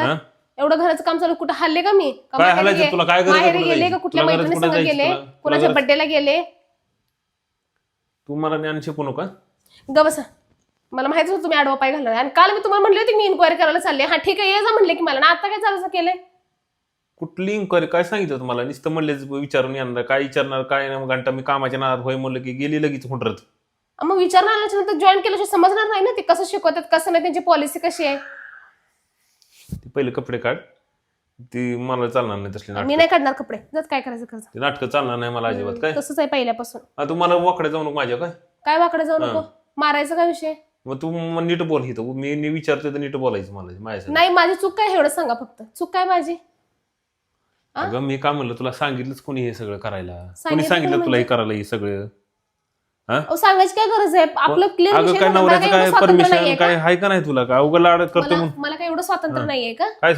हा? एवढं घराचं काम चालू कुठं हल्ले का मी का काय माहेरी हलायचं गे- तुला? काय गरज आहे माहेरी कुठं गेले जायची? का कुठल्या तुला गरज मैत्रिणीसंग कुठं गेले जायची? तुला कुणाच्या गरज- बर्थडेला गेले तू मला ज्ञान शिकू नका. ग बसा मला माहितीच होतं तुम्ही आडवा पाय घालणार आणि काल मी तुम्हाला म्हणले होते मी इन्क्वायरी करायला चालले हा ठीक आहे ये जा म्हणले की मला ना आता काय चालू केलंय कुठली इन्क्वायरी काय सांगितलं तुम्हाला? नुसतं म्हणले विचारून येणार काय विचारणार काय नाही. मग घंटा मी कामाच्या नादात होय म्हणलं की गेली लगेच हुंडरत. मग विचारणार आल्याच्या नंतर जॉईन केल्याशिवाय समजणार नाही ना ते कसं शिकवतात कसं नाही त्यांची पॉलिसी कशी आहे ती पहिले कपडे काढ. ती मला चालणार नाही तसली मी नाटक. नाही काढणार कपडे जात काय करायचं कर्ज ती नाटकं चालणार नाही मला अजिबात. काय तसंच आहे पहिल्यापासून तू मला वाकडे जाऊ नको माझ्या. काय काय वाकडे जाऊ नको मारायचं काय विषय मग तू नीट बोल. इथं मी विचारतोय तर नीट बोलायचं मला माझ्यासाठी. नाही माझी चूक काय एवढं सांगा फक्त चूक काय माझी अगं मी काय म्हणलं तुला सांगितलंच कोणी हे सगळं करायला? कोणी सांगितलं सांगितलं कोणी तुला हे करायला हे सगळं? अहो, सांगायची काय गरज आहे आपलं क्लिअर अगं काय नवऱ्याचं काय परमिशन काय आहे का नाही तुला? काय उगा लाड करतो म्हणून मला काय एवढं स्वातंत्र्य नाहीये का काय